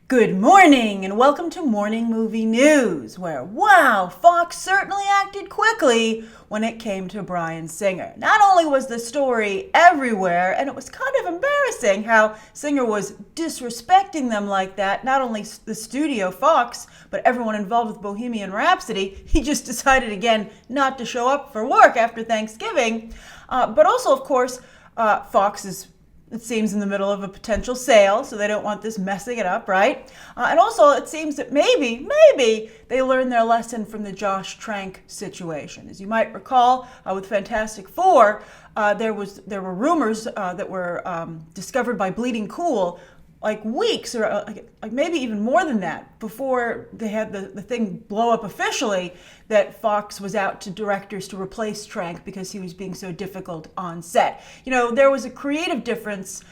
Good morning and welcome to Morning Movie News, where, wow, Fox certainly acted quickly when it came to Bryan Singer. Not only was the story everywhere, and it was kind of embarrassing how Singer was disrespecting them like that, not only the studio, Fox, but everyone involved with Bohemian Rhapsody. He just decided again not to show up for work after Thanksgiving. But also, of course, Fox is, it seems, in the middle of a potential sale, so they don't want this messing it up, right? And also, it seems that maybe they learned their lesson from the Josh Trank situation. As you might recall, with Fantastic Four, there were rumors that were discovered by Bleeding Cool like weeks or like maybe even more than that before they had the thing blow up officially, that Fox was out to directors to replace Trank because he was being so difficult on set. You know, there was a creative difference,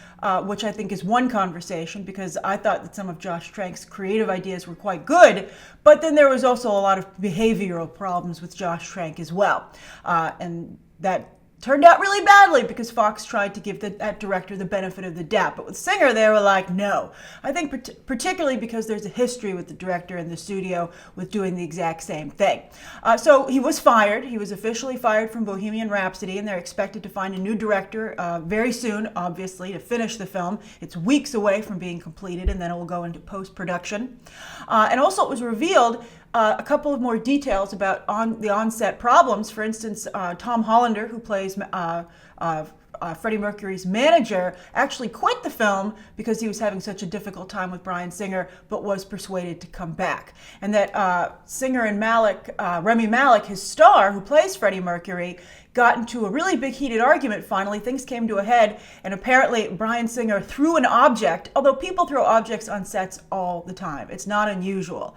which I think is one conversation, because I thought that some of Josh Trank's creative ideas were quite good, but then there was also a lot of behavioral problems with Josh Trank as well. And that turned out really badly because Fox tried to give that director the benefit of the doubt. But with Singer, they were like, no. I think particularly because there's a history with the director and the studio with doing the exact same thing. So he was fired. He was officially fired from Bohemian Rhapsody, and they're expected to find a new director very soon, obviously, to finish the film. It's weeks away from being completed, and then it will go into post-production. And also it was revealed a couple of more details about the on-set problems. For instance, Tom Hollander, who plays Freddie Mercury's manager, actually quit the film because he was having such a difficult time with Bryan Singer, but was persuaded to come back. And that Singer and Rami Malek, his star, who plays Freddie Mercury, got into a really big heated argument finally. Things came to a head, and apparently Bryan Singer threw an object, although people throw objects on sets all the time. It's not unusual.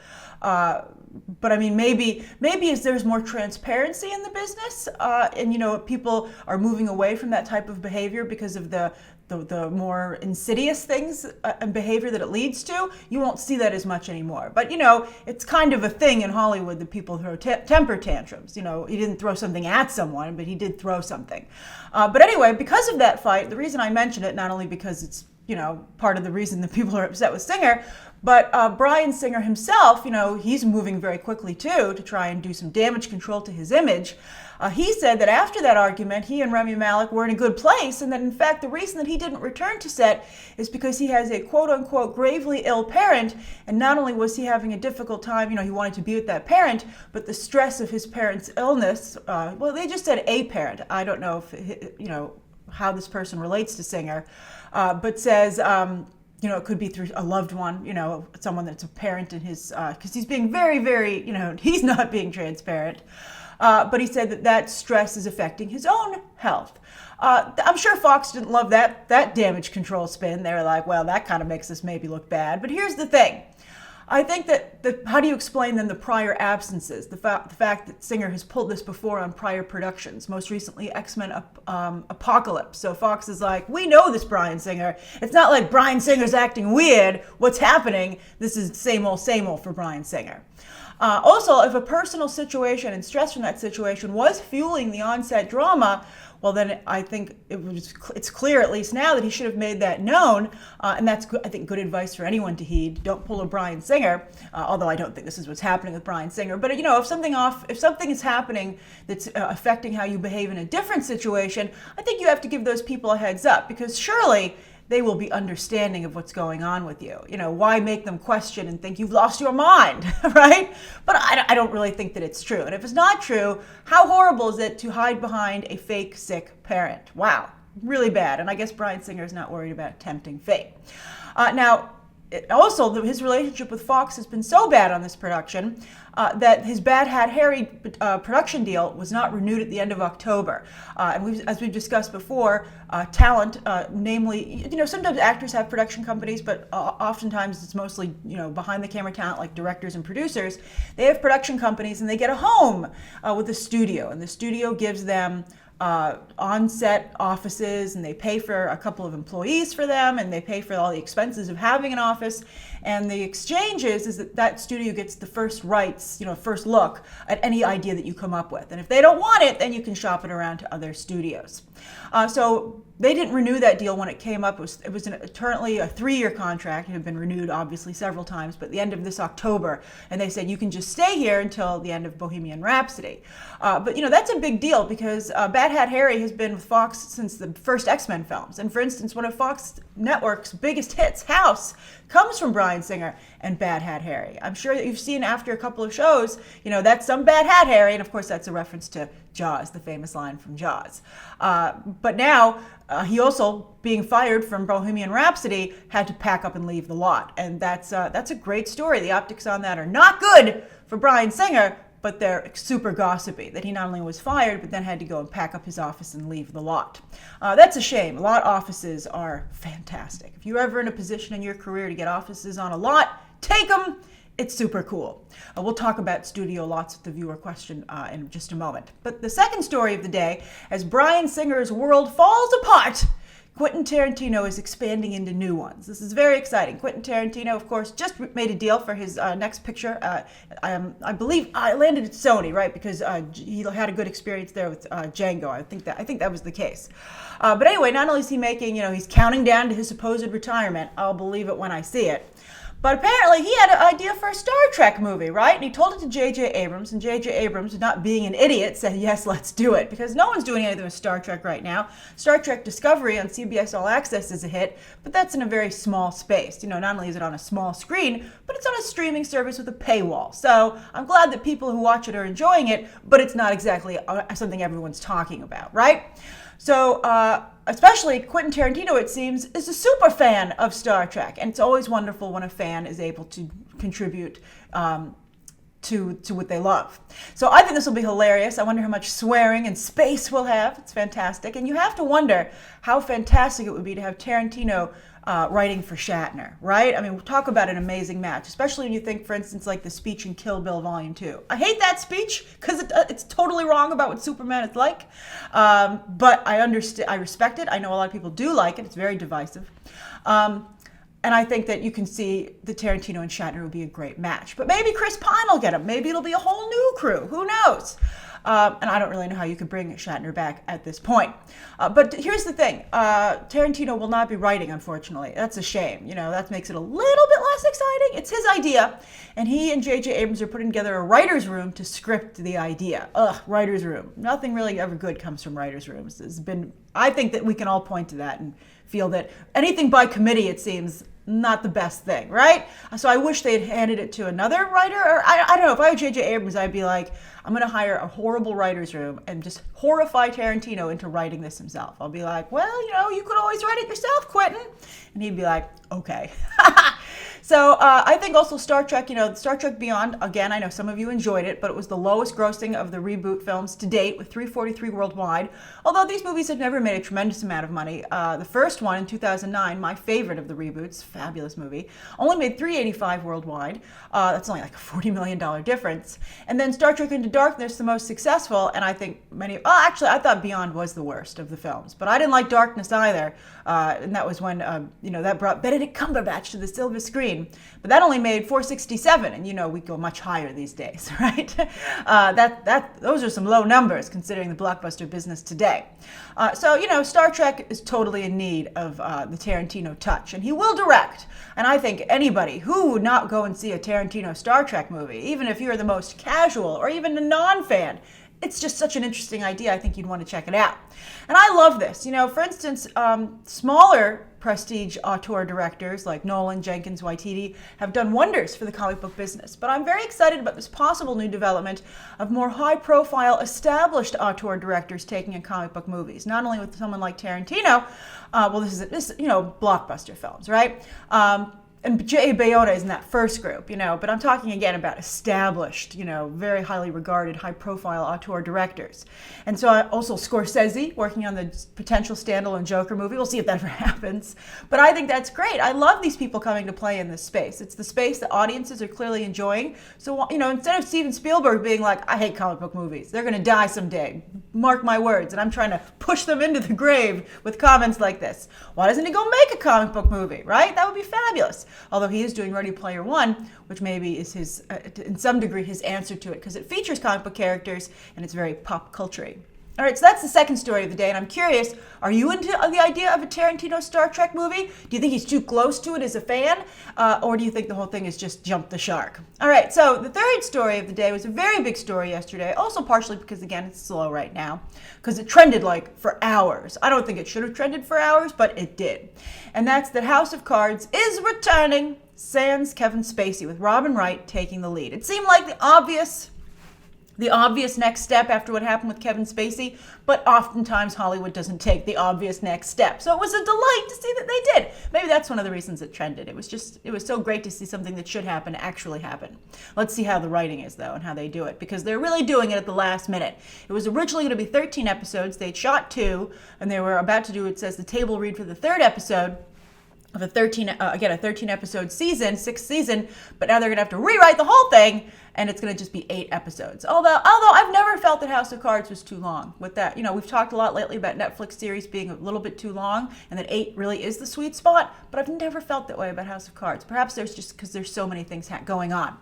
But I mean, maybe as there's more transparency in the business, and you know, people are moving away from that type of behavior because of the more insidious things and behavior that it leads to, you won't see that as much anymore. But you know, it's kind of a thing in Hollywood that people throw temper tantrums. You know, he didn't throw something at someone, but he did throw something. But anyway, because of that fight, the reason I mention it, not only because it's, you know, part of the reason that people are upset with Singer, but Bryan Singer himself, you know, he's moving very quickly too to try and do some damage control to his image. He said that after that argument, he and Rami Malek were in a good place, and that in fact the reason that he didn't return to set is because he has a quote-unquote gravely ill parent, and not only was he having a difficult time, you know, he wanted to be with that parent, but the stress of his parent's illness, well, they just said a parent. I don't know if, you know, how this person relates to Singer, but says, you know, it could be through a loved one, you know, someone that's a parent in his, because he's being very, very, you know, he's not being transparent. But he said that stress is affecting his own health. I'm sure Fox didn't love that damage control spin. They were like, well, that kind of makes us maybe look bad. But here's the thing. I think that how do you explain then the prior absences? The fact that Singer has pulled this before on prior productions, most recently X-Men Apocalypse. So Fox is like, we know this Bryan Singer. It's not like Bryan Singer's acting weird. What's happening? This is same old for Bryan Singer. Also, if a personal situation and stress from that situation was fueling the on-set drama, well, then I think it's clear, at least now, that he should have made that known, and that's, I think, good advice for anyone to heed. Don't pull a Bryan Singer, although I don't think this is what's happening with Bryan Singer. But you know, if something is happening that's affecting how you behave in a different situation, I think you have to give those people a heads up, because surely they will be understanding of what's going on with you. You know, why make them question and think you've lost your mind, right? But I don't really think that it's true. And if it's not true, how horrible is it to hide behind a fake sick parent? Wow, really bad. And I guess Bryan Singer is not worried about tempting fate. Now, also, his relationship with Fox has been so bad on this production that his Bad Hat Harry production deal was not renewed at the end of October. And as we've discussed before, talent, namely, you know, sometimes actors have production companies, but oftentimes it's mostly, you know, behind the camera talent like directors and producers. They have production companies and they get a home with a studio, and the studio gives them on-set offices, and they pay for a couple of employees for them, and they pay for all the expenses of having an office. And the exchange is that studio gets the first rights, first look at any idea that you come up with. And if they don't want it, then you can shop it around to other studios. So they didn't renew that deal when it came up. It was currently a 3-year contract. It had been renewed, obviously, several times, but the end of this October. And they said, you can just stay here until the end of Bohemian Rhapsody. But that's a big deal because Bad Hat Harry has been with Fox since the first X-Men films. And for instance, one of Fox Network's biggest hits, House, comes from Bryan Singer and Bad Hat Harry. I'm sure that you've seen after a couple of shows, that's some Bad Hat Harry. And of course, that's a reference to Jaws, the famous line from Jaws. But now, he also, being fired from Bohemian Rhapsody, had to pack up and leave the lot. And that's a great story. The optics on that are not good for Bryan Singer, but they're super gossipy, that he not only was fired, but then had to go and pack up his office and leave the lot. That's a shame. Lot offices are fantastic. If you're ever in a position in your career to get offices on a lot, take them. It's super cool. We'll talk about studio lots with the viewer question in just a moment. But the second story of the day, as Bryan Singer's world falls apart, Quentin Tarantino is expanding into new ones. This is very exciting. Quentin Tarantino, of course, just made a deal for his next picture. I believe I landed at Sony, right? Because he had a good experience there with Django. I think that was the case. But anyway, not only is he making, he's counting down to his supposed retirement. I'll believe it when I see it. But apparently he had an idea for a Star Trek movie, right? And he told it to JJ Abrams, and JJ Abrams, not being an idiot, said, yes, let's do it. Because no one's doing anything with Star Trek right now. Star Trek Discovery on CBS All Access is a hit, but that's in a very small space. Not only is it on a small screen, but it's on a streaming service with a paywall. So I'm glad that people who watch it are enjoying it, but it's not exactly something everyone's talking about, right? So, especially Quentin Tarantino, it seems, is a super fan of Star Trek. And it's always wonderful when a fan is able to contribute to what they love. So I think this will be hilarious. I wonder how much swearing and space we'll have. It's fantastic. And you have to wonder how fantastic it would be to have Tarantino writing for Shatner, right? I mean, we'll talk about an amazing match, especially when you think, for instance, like the speech in Kill Bill Volume 2. I hate that speech because it's totally wrong about what Superman is like, but I understand, I respect it. I know a lot of people do like it. It's very divisive. And I think that you can see the Tarantino and Shatner would be a great match. But maybe Chris Pine will get him. Maybe it'll be a whole new crew. Who knows? And I don't really know how you could bring Shatner back at this point. But here's the thing. Tarantino will not be writing, unfortunately. That's a shame. That makes it a little bit less exciting. It's his idea. And he and JJ Abrams are putting together a writer's room to script the idea. Writer's room. Nothing really ever good comes from writer's rooms. I think that we can all point to that and feel that anything by committee, it seems, not the best thing, right? So I wish they'd handed it to another writer. Or I don't know, if I were J.J. Abrams, I'd be like, I'm going to hire a horrible writer's room and just horrify Tarantino into writing this himself. I'll be like, well, you could always write it yourself, Quentin. And he'd be like, okay. So I think also Star Trek, Star Trek Beyond, again, I know some of you enjoyed it, but it was the lowest grossing of the reboot films to date with $343 worldwide. Although these movies have never made a tremendous amount of money. The first one in 2009, my favorite of the reboots, fabulous movie, only made $385 worldwide. That's only like a $40 million difference. And then Star Trek Into Darkness, the most successful, and I think actually I thought Beyond was the worst of the films, but I didn't like Darkness either. And that was when, that brought Benedict Cumberbatch to the silver screen. But that only made $467, and we go much higher these days, right? Those are some low numbers considering the blockbuster business today. So Star Trek is totally in need of the Tarantino touch, and he will direct. And I think anybody who would not go and see a Tarantino Star Trek movie, even if you're the most casual or even a non-fan, it's just such an interesting idea. I think you'd want to check it out. And I love this. For instance, smaller prestige auteur directors like Nolan, Jenkins, Waititi have done wonders for the comic book business. But I'm very excited about this possible new development of more high-profile, established auteur directors taking in comic book movies. Not only with someone like Tarantino, this is blockbuster films, right? And Jay Bayona is in that first group, but I'm talking again about established, very highly regarded, high-profile auteur directors. And so also Scorsese working on the potential standalone Joker movie. We'll see if that ever happens. But I think that's great. I love these people coming to play in this space. It's the space that audiences are clearly enjoying. So, instead of Steven Spielberg being like, I hate comic book movies. They're going to die someday. Mark my words. And I'm trying to push them into the grave with comments like this. Why doesn't he go make a comic book movie, right? That would be fabulous. although he is doing Ready Player One, which maybe is his, in some degree, his answer to it, because it features comic book characters and it's very pop culture-y. All right, so that's the second story of the day, and I'm curious, are you into the idea of a Tarantino Star Trek movie? Do you think he's too close to it as a fan, or do you think the whole thing is just jump the shark? All right, so the third story of the day was a very big story yesterday, also partially because, again, it's slow right now, because it trended like for hours. I don't think it should have trended for hours, but it did. And that's that House of Cards is returning, sans Kevin Spacey, with Robin Wright taking the lead. It seemed like the obvious next step after what happened with Kevin Spacey, but oftentimes Hollywood doesn't take the obvious next step. So it was a delight to see that they did. Maybe that's one of the reasons it trended. It was so great to see something that should happen actually happen. Let's see how the writing is, though, and how they do it, because they're really doing it at the last minute. It was originally going to be 13 episodes. They'd shot 2, and they were about to do, it says, the table read for the third episode of a 13 episode season, 6th season, but now they're gonna have to rewrite the whole thing, and it's gonna just be 8 episodes. Although I've never felt that House of Cards was too long. With that, we've talked a lot lately about Netflix series being a little bit too long, and that 8 really is the sweet spot. But I've never felt that way about House of Cards. Perhaps there's just because there's so many things going on.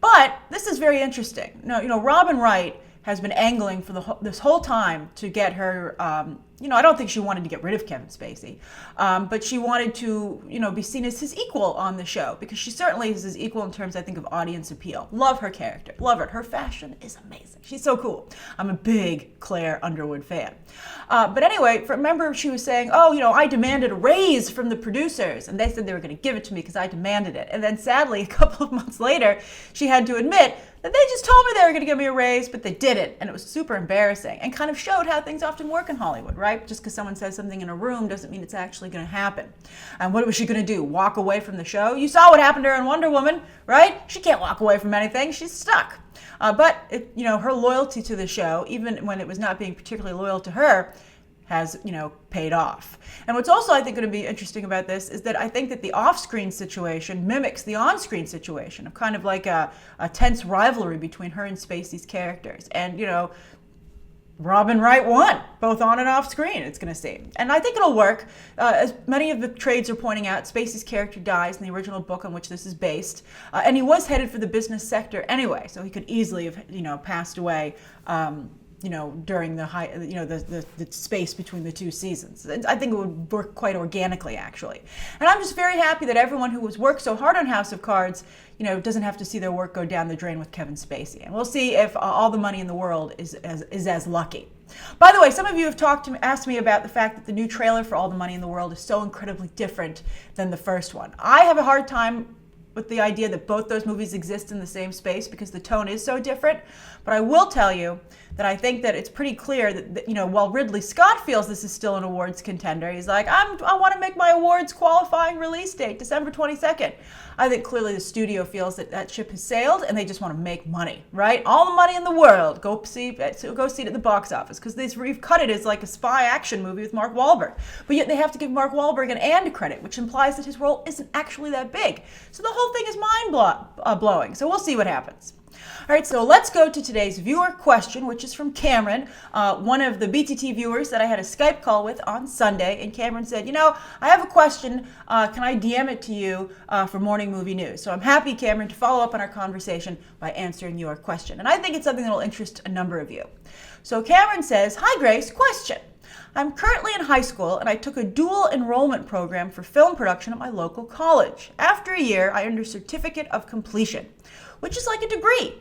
But this is very interesting. Robin Wright has been angling for this whole time to get her, I don't think she wanted to get rid of Kevin Spacey, but she wanted to, be seen as his equal on the show, because she certainly is his equal in terms, I think, of audience appeal. Love her character. Love her. Her fashion is amazing. She's so cool. I'm a big Claire Underwood fan. But anyway, remember she was saying, I demanded a raise from the producers, and they said they were going to give it to me because I demanded it. And then sadly, a couple of months later, she had to admit that they just told me they were going to give me a raise, but they didn't. And it was super embarrassing and kind of showed how things often work in Hollywood, right? Just because someone says something in a room doesn't mean it's actually going to happen. And what was she going to do? Walk away from the show? You saw what happened to her in Wonder Woman, right? She can't walk away from anything. She's stuck. But her loyalty to the show, even when it was not being particularly loyal to her, has, paid off. And what's also, I think, going to be interesting about this is that I think that the off-screen situation mimics the on-screen situation of kind of like a tense rivalry between her and Spacey's characters. And, Robin Wright won, both on and off screen, it's going to seem. And I think it'll work. As many of the trades are pointing out, Spacey's character dies in the original book on which this is based. And he was headed for the business sector anyway, so he could easily have, passed away during the space between the 2 seasons. I think it would work quite organically, actually. And I'm just very happy that everyone who has worked so hard on House of Cards, doesn't have to see their work go down the drain with Kevin Spacey. And we'll see if All the Money in the World is as lucky. By the way, some of you have asked me about the fact that the new trailer for All the Money in the World is so incredibly different than the first one. I have a hard time with the idea that both those movies exist in the same space because the tone is so different. But I will tell you that I think that it's pretty clear that while Ridley Scott feels this is still an awards contender, he's like, I want to make my awards qualifying release date, December 22nd. I think clearly the studio feels that ship has sailed and they just want to make money, right? All the money in the world. Go see it at the box office, because they've cut it as like a spy action movie with Mark Wahlberg. But yet they have to give Mark Wahlberg an and credit, which implies that his role isn't actually that big. So the whole thing is mind-blowing. So we'll see what happens. All right, so let's go to today's viewer question, which is from Cameron, one of the BTT viewers that I had a Skype call with on Sunday. And Cameron said, I have a question. Can I DM it to you for morning movie news? So I'm happy, Cameron, to follow up on our conversation by answering your question. And I think it's something that will interest a number of you. So Cameron says, hi, Grace, question. I'm currently in high school, and I took a dual enrollment program for film production at my local college. After a year, I earned a certificate of completion, which is like a degree.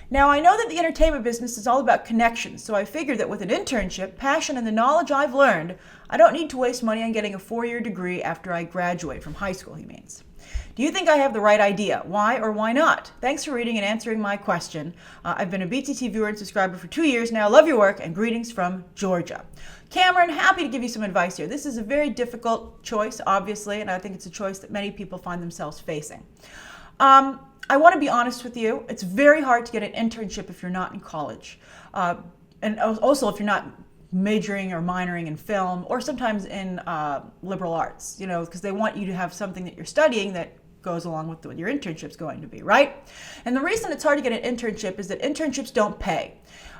Now, I know that the entertainment business is all about connections, so I figured that with an internship, passion, and the knowledge I've learned, I don't need to waste money on getting a 4-year degree after I graduate from high school, he means. Do you think I have the right idea? Why or why not? Thanks for reading and answering my question. I've been a BTT viewer and subscriber for 2 years now. Love your work, and greetings from Georgia. Cameron, happy to give you some advice here. This is a very difficult choice, obviously, and I think it's a choice that many people find themselves facing. I want to be honest with you. It's very hard to get an internship if you're not in college. And also if you're not majoring or minoring in film, or sometimes in liberal arts, because they want you to have something that you're studying that goes along with what your internship's going to be, right? And the reason it's hard to get an internship is that internships don't pay.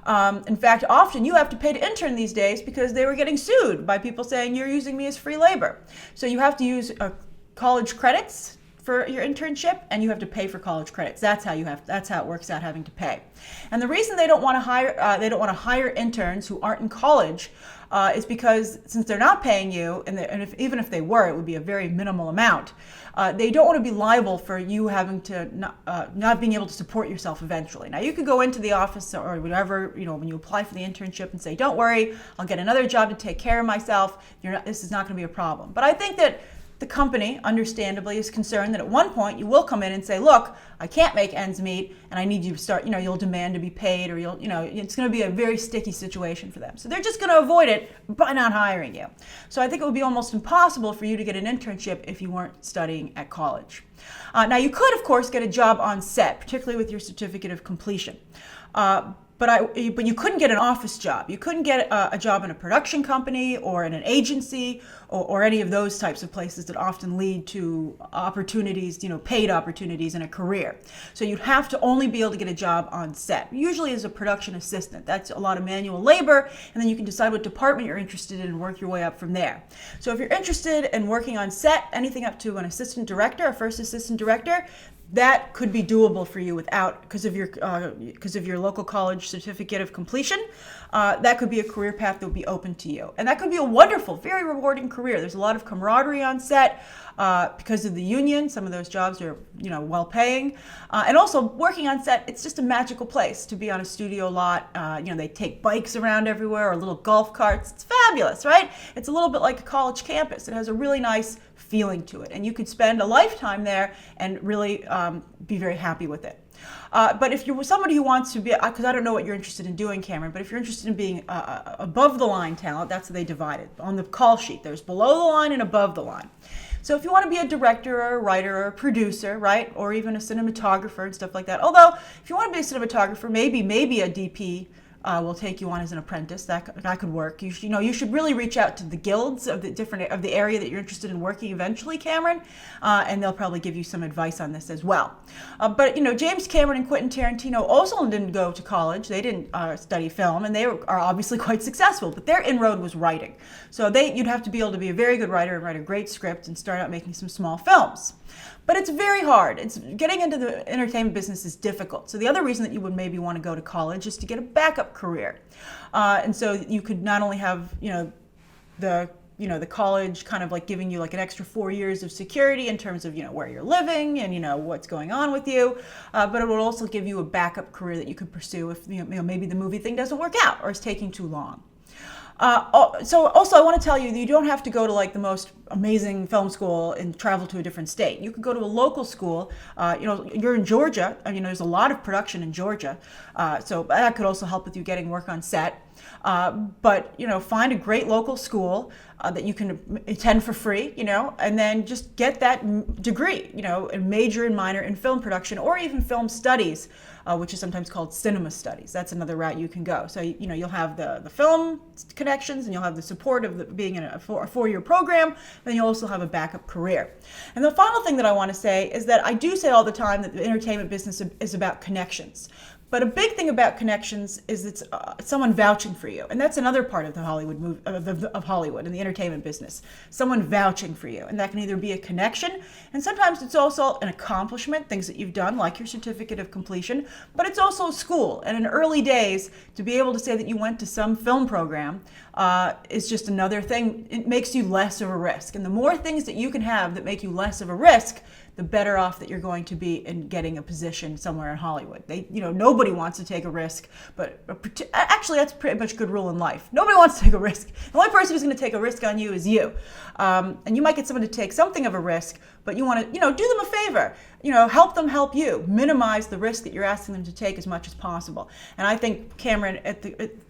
In fact, often you have to pay to intern these days because they were getting sued by people saying you're using me as free labor. So you have to use college credits for your internship, and you have to pay for college credits. That's how it works out, having to pay. And the reason they don't want to hire interns who aren't in college is because since they're not paying you, even if they were, it would be a very minimal amount. They don't want to be liable for you having to not being able to support yourself eventually. Now, you could go into the office or whatever, when you apply for the internship and say, don't worry, I'll get another job to take care of myself. This is not going to be a problem. But I think that the company, understandably, is concerned that at one point you will come in and say, look, I can't make ends meet and I need you to start, you'll demand to be paid, or it's going to be a very sticky situation for them. So they're just going to avoid it by not hiring you. So I think it would be almost impossible for you to get an internship if you weren't studying at college. Now, you could, of course, get a job on set, particularly with your certificate of completion. But you couldn't get an office job. You couldn't get a job in a production company or in an agency or any of those types of places that often lead to opportunities, paid opportunities in a career. So you'd have to only be able to get a job on set, usually as a production assistant. That's a lot of manual labor, and then you can decide what department you're interested in and work your way up from there. So if you're interested in working on set, anything up to an assistant director, a first assistant director, that could be doable for you because of your local college certificate of completion. That could be a career path that would be open to you, and that could be a wonderful, very rewarding career. There's a lot of camaraderie on set because of the union. Some of those jobs are well paying, and also working on set. It's just a magical place to be on a studio lot. They take bikes around everywhere or little golf carts. It's fabulous, right? It's a little bit like a college campus. It has a really nice feeling to it, and you could spend a lifetime there and really be very happy with it. But if you're somebody who wants to be, because I don't know what you're interested in doing, Cameron, but if you're interested in being above the line talent, that's how they divide it. On the call sheet, there's below the line and above the line. So if you want to be a director or a writer or a producer, right, or even a cinematographer and stuff like that. Although, if you want to be a cinematographer, maybe a DP will take you on as an apprentice. That could work. You should really reach out to the guilds of the area that you're interested in working eventually, Cameron, and they'll probably give you some advice on this as well. But James Cameron and Quentin Tarantino also didn't go to college. They didn't study film, and they are obviously quite successful. But their inroad was writing. So you'd have to be able to be a very good writer and write a great script and start out making some small films. But it's very hard. Getting into the entertainment business is difficult. So the other reason that you would maybe want to go to college is to get a backup career. And so you could not only have, the college kind of like giving you like an extra 4 years of security in terms of, where you're living and, what's going on with you. But it would also give you a backup career that you could pursue if, maybe the movie thing doesn't work out or is taking too long. So also I want to tell you that you don't have to go to like the most amazing film school and travel to a different state. You could go to a local school. You're in Georgia. There's a lot of production in Georgia. So that could also help with you getting work on set. But find a great local school that you can attend for free, and then just get that degree, and major and minor in film production or even film studies, which is sometimes called cinema studies. That's another route you can go. So, you'll have the film connections and you'll have the support of being in a four-year program. Then you'll also have a backup career. And the final thing that I want to say is that I do say all the time that the entertainment business is about connections. But a big thing about connections is it's someone vouching for you, and that's another part of the Hollywood of Hollywood and the entertainment business. Someone vouching for you, and that can either be a connection, and sometimes it's also an accomplishment, things that you've done, like your certificate of completion. But it's also school, and in early days, to be able to say that you went to some film program is just another thing. It makes you less of a risk, and the more things that you can have that make you less of a risk, the better off that you're going to be in getting a position somewhere in Hollywood. Nobody wants to take a risk, but actually that's pretty much a good rule in life. Nobody wants to take a risk. The only person who's going to take a risk on you is you. And you might get someone to take something of a risk, but you want to, do them a favor. Help them help you. Minimize the risk that you're asking them to take as much as possible. And I think, Cameron,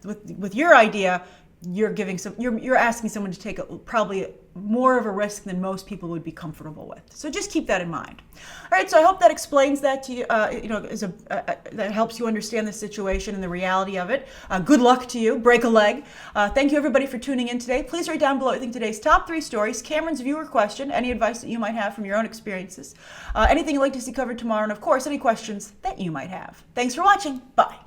with your idea, you're asking someone to take probably more of a risk than most people would be comfortable with. So just keep that in mind. All right, so I hope that explains that to you, that helps you understand the situation and the reality of it. Good luck to you. Break a leg. Thank you, everybody, for tuning in today. Please write down below, I think, today's top 3 stories, Cameron's viewer question, any advice that you might have from your own experiences, anything you'd like to see covered tomorrow, and, of course, any questions that you might have. Thanks for watching. Bye.